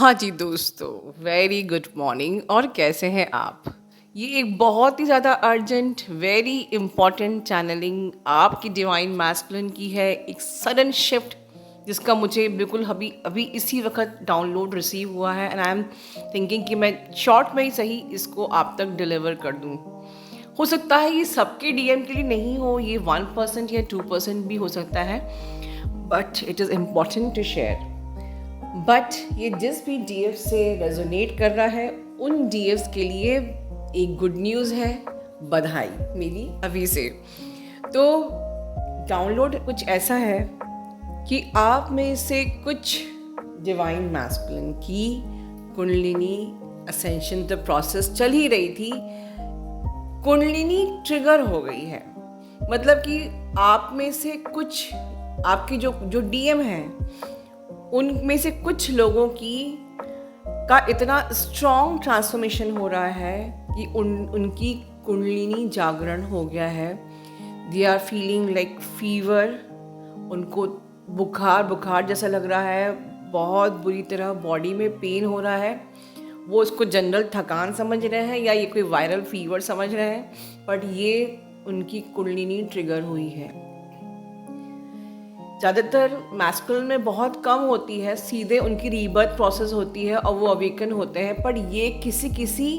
हाँ जी दोस्तों, very good morning. और कैसे हैं आप? ये एक बहुत ही ज़्यादा अर्जेंट, वेरी इम्पॉर्टेंट चैनलिंग आपकी डिवाइन मैस्कुलिन की है। एक सडन शिफ्ट जिसका मुझे बिल्कुल अभी अभी इसी वक्त डाउनलोड रिसीव हुआ है, एंड आई एम थिंकिंग कि मैं शॉर्ट में ही सही इसको आप तक डिलीवर कर दूँ। हो सकता है ये सबके डीएम के लिए नहीं हो, ये 1% या 2% भी हो सकता है, but it is important to share. But ये जिस भी डीएफ से रेजोनेट कर रहा है, उन डीएफ्स के लिए एक गुड न्यूज़ है, बधाई मेरी अभी से। तो डाउनलोड कुछ ऐसा है कि आप में से कुछ डिवाइन मैस्कुलिन की कुंडलिनी असेंशन द प्रोसेस चल ही रही थी, कुंडलिनी ट्रिगर हो गई है। मतलब कि आप में से कुछ, आपकी जो जो डीएम है, उनमें से कुछ लोगों की का इतना स्ट्रॉन्ग ट्रांसफॉर्मेशन हो रहा है कि उनकी कुंडलिनी जागरण हो गया है। They are feeling like fever, उनको बुखार बुखार जैसा लग रहा है, बहुत बुरी तरह बॉडी में पेन हो रहा है। वो इसको जनरल थकान समझ रहे हैं या ये कोई वायरल फीवर समझ रहे हैं, बट ये उनकी कुंडलिनी ट्रिगर हुई है। ज़्यादातर मैस्कुलिन में बहुत कम होती है, सीधे उनकी रीबर्थ प्रोसेस होती है और वो अवेकन होते हैं। पर ये किसी किसी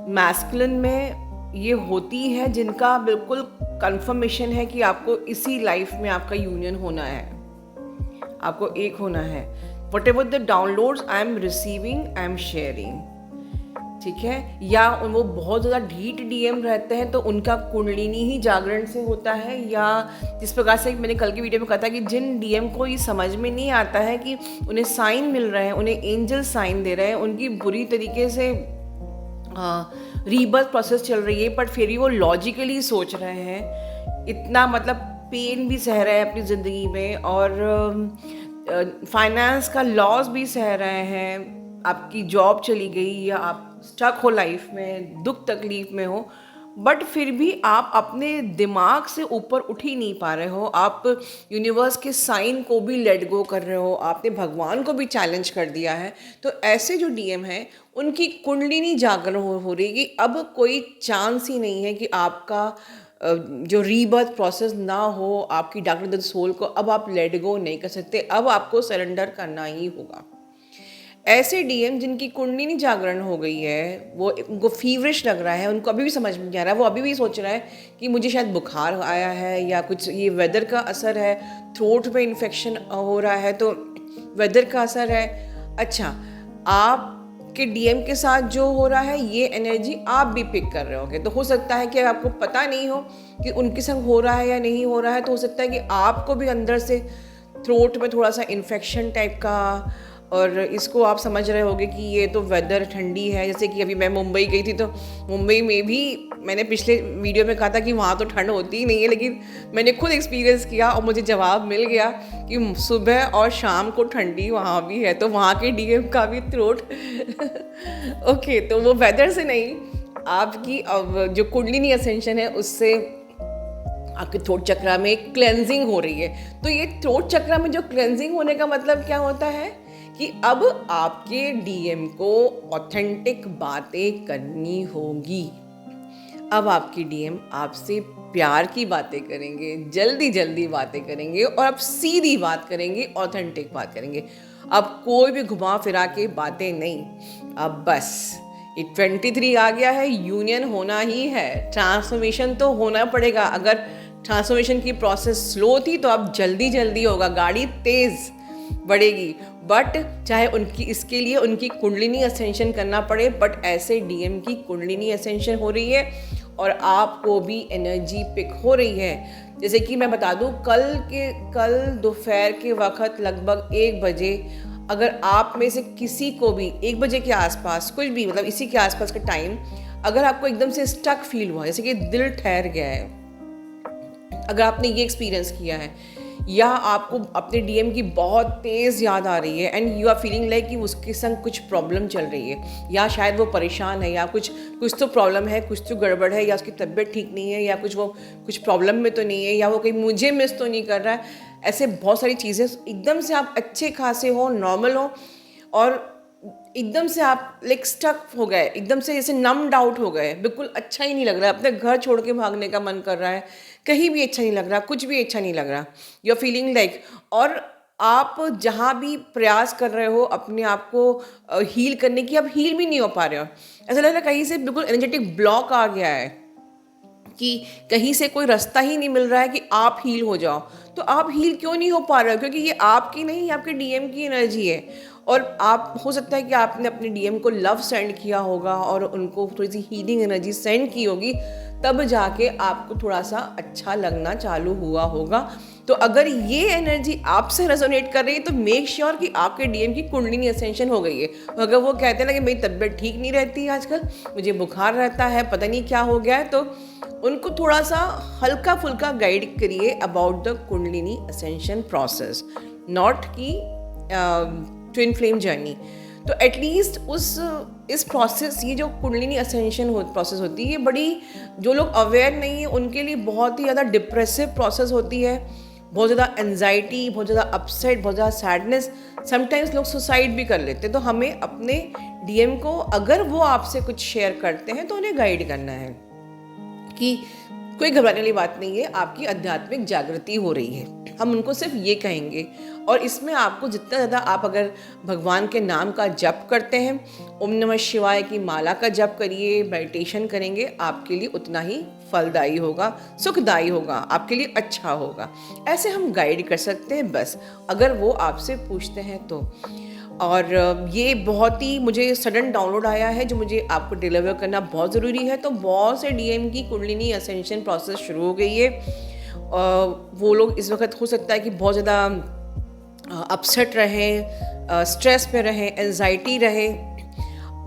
मैस्कुलिन में ये होती है जिनका बिल्कुल कंफर्मेशन है कि आपको इसी लाइफ में आपका यूनियन होना है, आपको एक होना है। What ever the downloads I am receiving, I am sharing, ठीक है। या वो बहुत ज़्यादा ढीठ डीएम रहते हैं तो उनका कुंडलिनी ही जागरण से होता है। या जिस प्रकार से मैंने कल की वीडियो में कहा था कि जिन डीएम को ये समझ में नहीं आता है कि उन्हें साइन मिल रहे हैं, उन्हें एंजल साइन दे रहे हैं, उनकी बुरी तरीके से रीबर्थ प्रोसेस चल रही है, बट फिर भी वो लॉजिकली सोच रहे हैं, इतना मतलब पेन भी सह रहे हैं अपनी ज़िंदगी में, और फाइनेंस का लॉस भी सह रहे हैं, आपकी जॉब चली गई या आप स्टक हो लाइफ में, दुख तकलीफ में हो, बट फिर भी आप अपने दिमाग से ऊपर उठ ही नहीं पा रहे हो। आप यूनिवर्स के साइन को भी लेट गो कर रहे हो, आपने भगवान को भी चैलेंज कर दिया है। तो ऐसे जो डीएम हैं उनकी कुंडलिनी जागरण हो रही है कि अब कोई चांस ही नहीं है कि आपका जो रीबर्थ प्रोसेस ना हो, आपकी डार्क द सोल को अब आप लेट गो नहीं कर सकते, अब आपको सरेंडर करना ही होगा। ऐसे डीएम जिनकी कुंडलिनी जागरण हो गई है, वो उनको फीवरिश लग रहा है, उनको अभी भी समझ में नहीं आ रहा है, वो अभी भी सोच रहा है कि मुझे शायद बुखार आया है या कुछ ये वेदर का असर है, थ्रोट में इन्फेक्शन हो रहा है तो वेदर का असर है। अच्छा, आपके डीएम के साथ जो हो रहा है ये एनर्जी आप भी पिक कर रहे होंगे, तो हो सकता है कि आपको पता नहीं हो कि उनके संग हो रहा है या नहीं हो रहा है, तो हो सकता है कि आपको भी अंदर से थ्रोट में थोड़ा सा इन्फेक्शन टाइप का, और इसको आप समझ रहे होगे कि ये तो वेदर ठंडी है। जैसे कि अभी मैं मुंबई गई थी, तो मुंबई में भी मैंने पिछले वीडियो में कहा था कि वहाँ तो ठंड होती ही नहीं है, लेकिन मैंने खुद एक्सपीरियंस किया और मुझे जवाब मिल गया कि सुबह और शाम को ठंडी वहाँ भी है। तो वहाँ के डीएम का भी थ्रोट ओके, तो वो वेदर से नहीं, आपकी जो कुंडलिनी असेंशन है उससे आपके थ्रोट चक्रा में क्लेंजिंग हो रही है। तो ये थ्रोट चक्रा में जो क्लेंजिंग होने का मतलब क्या होता है कि अब आपके डीएम को ऑथेंटिक बातें करनी होगी। अब आपकी डीएम आपसे प्यार की बातें करेंगे, जल्दी जल्दी बातें करेंगे, और अब सीधी बात करेंगे, ऑथेंटिक बात करेंगे। अब कोई भी घुमा फिरा के बातें नहीं, अब बस ये 23 आ गया है, यूनियन होना ही है, ट्रांसफॉर्मेशन तो होना पड़ेगा। अगर ट्रांसफॉर्मेशन की प्रोसेस स्लो थी तो अब जल्दी जल्दी होगा, गाड़ी तेज़ बढ़ेगी। बट चाहे उनकी इसके लिए उनकी कुंडलिनी असेंशन करना पड़े, बट ऐसे डीएम की कुंडलिनी असेंशन हो रही है और आपको भी एनर्जी पिक हो रही है। जैसे कि मैं बता दूं, कल दोपहर के वक्त लगभग 1 बजे, अगर आप में से किसी को भी 1 बजे के आसपास, कुछ भी मतलब इसी के आसपास का टाइम, अगर आपको एकदम से स्टक फील हुआ, जैसे कि दिल ठहर गया है, अगर आपने ये एक्सपीरियंस किया है, या आपको अपने डीएम की बहुत तेज़ याद आ रही है and you are feeling like कि उसके संग कुछ प्रॉब्लम चल रही है, या शायद वो परेशान है, या कुछ तो प्रॉब्लम है, कुछ तो गड़बड़ है, या उसकी तबीयत ठीक नहीं है, या कुछ प्रॉब्लम में तो नहीं है, या वो कहीं मुझे मिस तो नहीं कर रहा है। ऐसे बहुत सारी चीज़ें, एकदम से आप अच्छे खासे हो, नॉर्मल हो, और एकदम से आप लाइक स्टक हो गए, एकदम से जैसे नम्ड आउट हो गए, बिल्कुल अच्छा ही नहीं लग रहा है, अपने घर छोड़ के भागने का मन कर रहा है, कहीं भी अच्छा नहीं लग रहा, कुछ भी अच्छा नहीं लग रहा, यू आर फीलिंग लाइक। और आप जहाँ भी प्रयास कर रहे हो अपने आप को हील करने की, अब हील भी नहीं हो पा रहे हो, ऐसा लग रहा है कहीं से बिल्कुल एनर्जेटिक ब्लॉक आ गया है कि कहीं से कोई रास्ता ही नहीं मिल रहा है कि आप हील हो जाओ। तो आप हील क्यों नहीं हो पा रहे हो? क्योंकि ये आपकी नहीं, ये आपके डीएम की एनर्जी है। और आप, हो सकता है कि आपने अपने डीएम को लव सेंड किया होगा और उनको थोड़ी सी हीलिंग एनर्जी सेंड की होगी, तब जाके आपको थोड़ा सा अच्छा लगना चालू हुआ होगा। तो अगर ये एनर्जी आपसे रेजोनेट कर रही है तो मेक श्योर कि आपके डीएम की कुंडलिनी असेंशन हो गई है। अगर वो कहते हैं ना कि मेरी तबीयत ठीक नहीं रहती है आजकल, मुझे बुखार रहता है, पता नहीं क्या हो गया है, तो उनको थोड़ा सा हल्का फुल्का गाइड करिए about the kundalini ascension process, not की ट्विन फ्लेम जर्नी। तो एटलीस्ट इस प्रोसेस, ये जो कुंडलिनी असेंशन प्रोसेस होती है, ये बड़ी, जो लोग अवेयर नहीं है उनके लिए बहुत ही ज़्यादा डिप्रेसिव प्रोसेस होती है, बहुत ज़्यादा एनजाइटी, बहुत ज़्यादा अपसेट, बहुत ज़्यादा सैडनेस, समटाइम्स लोग सुसाइड भी कर लेते हैं। तो हमें अपने डीएम को, अगर वो आपसे कुछ शेयर करते हैं तो उन्हें गाइड करना है कि कोई घबराने वाली बात नहीं है, आपकी आध्यात्मिक जागृति हो रही है। हम उनको सिर्फ ये कहेंगे। और इसमें आपको जितना ज़्यादा आप अगर भगवान के नाम का जप करते हैं, ओम नमः शिवाय की माला का जप करिए, मेडिटेशन करेंगे, आपके लिए उतना ही फलदायी होगा, सुखदायी होगा, आपके लिए अच्छा होगा। ऐसे हम गाइड कर सकते हैं बस, अगर वो आपसे पूछते हैं तो। और ये बहुत ही मुझे सडन डाउनलोड आया है जो मुझे आपको डिलीवर करना बहुत ज़रूरी है। तो बहुत से डीएम की कुंडलिनी असेंशन प्रोसेस शुरू हो गई है। वो लोग इस वक्त हो सकता है कि बहुत ज़्यादा अपसेट रहें, स्ट्रेस में रहें, एंजाइटी रहे,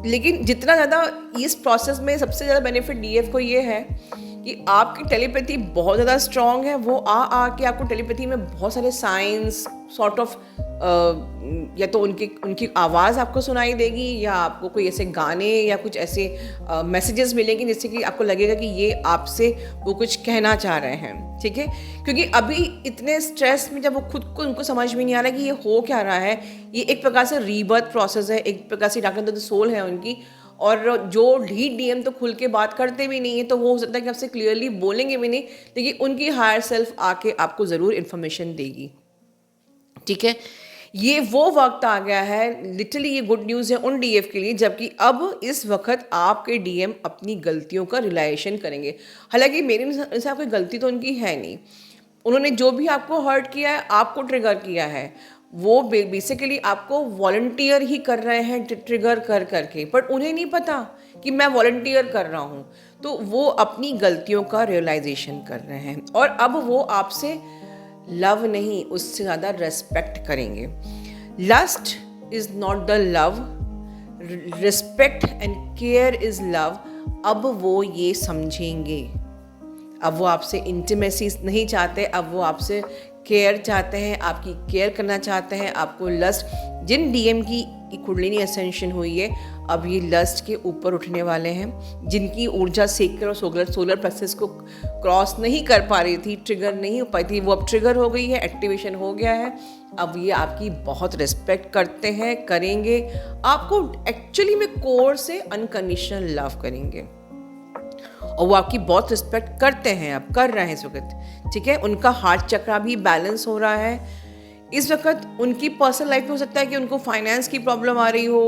लेकिन जितना ज़्यादा इस प्रोसेस में सबसे ज़्यादा बेनिफिट डीएफ को ये है कि आपकी टेलीपैथी बहुत ज़्यादा स्ट्रॉन्ग है। वो आ के आपको टेलीपैथी में बहुत सारे साइंस सॉर्ट ऑफ, या तो उनकी आवाज़ आपको सुनाई देगी, या आपको कोई ऐसे गाने या कुछ ऐसे मैसेजेस मिलेंगे जिससे कि आपको लगेगा कि ये आपसे वो कुछ कहना चाह रहे हैं। ठीक है, क्योंकि अभी इतने स्ट्रेस में जब वो खुद को, उनको समझ में नहीं आ रहा कि ये हो क्या रहा है। ये एक प्रकार से रीबर्थ प्रोसेस है, एक प्रकार से डॉक्टर द सोल है उनकी। और जो लीड डीएम तो खुल के बात करते भी नहीं है, तो वो हो सकता है कि आपसे क्लियरली बोलेंगे भी नहीं, लेकिन उनकी हायर सेल्फ आके आपको ज़रूर इन्फॉर्मेशन देगी। ठीक है, ये वो वक्त आ गया है, लिटरली ये गुड न्यूज़ है उन डीएफ के लिए, जबकि अब इस वक्त आपके डीएम अपनी गलतियों का रियलाइजेशन करेंगे। हालांकि मेरे हिसाब कोई गलती तो उनकी है नहीं, उन्होंने जो भी आपको हर्ट किया है, आपको ट्रिगर किया है, वो बेसिकली आपको वॉलंटियर ही कर रहे हैं, ट्रिगर कर करके, बट उन्हें नहीं पता कि मैं वॉलंटियर कर रहा हूँ। तो वो अपनी गलतियों का रियलाइजेशन कर रहे हैं और अब वो आपसे लव नहीं, उससे ज़्यादा रेस्पेक्ट करेंगे। Lust is not the love, respect and care is love. अब वो ये समझेंगे, अब वो आपसे इंटीमेसी नहीं चाहते, अब वो आपसे केयर चाहते हैं, आपकी केयर करना चाहते हैं। आपको लस्ट, जिन डीएम की कुंडलिनी असेंशन हुई है, अब ये लस्ट के ऊपर उठने वाले हैं, जिनकी ऊर्जा सेक्टर और सोलर प्लेक्सस को क्रॉस नहीं कर पा रही थी, ट्रिगर नहीं हो पाई थी, वो अब ट्रिगर हो गई है, एक्टिवेशन हो गया है। अब ये आपकी बहुत रिस्पेक्ट करते हैं, करेंगे, आपको एक्चुअली में कोर से अनकंडीशनल लव करेंगे और वो आपकी बहुत रिस्पेक्ट करते हैं, अब कर रहे हैं इस वक्त। ठीक है, उनका हार्ट चक्रा भी बैलेंस हो रहा है इस वक्त। उनकी पर्सनल लाइफ में हो सकता है कि उनको फाइनेंस की प्रॉब्लम आ रही हो,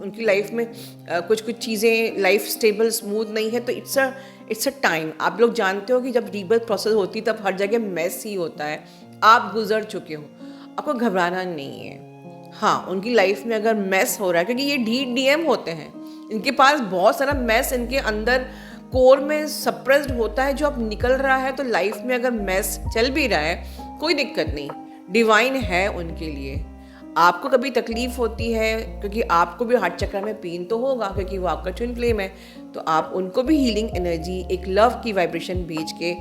उनकी लाइफ में कुछ चीज़ें, लाइफ स्टेबल स्मूथ नहीं है, तो इट्स अ टाइम। आप लोग जानते हो कि जब रीबर्थ प्रोसेस होती है तब हर जगह मेस ही होता है। आप गुजर चुके हो, आपको घबराना नहीं है। हाँ, उनकी लाइफ में अगर मेस हो रहा है, क्योंकि ये डीएम होते हैं, इनके पास बहुत सारा मेस इनके अंदर कोर में सप्रेस्ड होता है, जो अब निकल रहा है। तो लाइफ में अगर मेस चल भी रहा है, कोई दिक्कत नहीं, डिवाइन है उनके लिए। आपको कभी तकलीफ होती है क्योंकि आपको भी हार्ट चक्र में पेन तो होगा, क्योंकि वो आपका ट्विन फ्लेम है, तो आप उनको भी हीलिंग एनर्जी, एक लव की वाइब्रेशन भेज के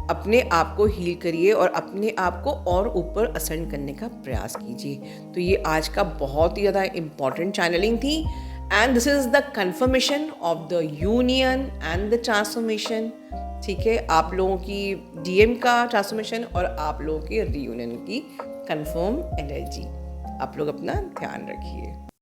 अपने आप को हील करिए और अपने आप को और ऊपर असेंड करने का प्रयास कीजिए। तो ये आज का बहुत ही ज़्यादा इम्पॉर्टेंट चैनलिंग थी, and this is the confirmation of the union and the transformation. ठीक है, आप लोगों की डीएम का ट्रांसफॉर्मेशन और आप लोगों के रियूनियन की कंफर्म एनर्जी। आप लोग अपना ध्यान रखिए।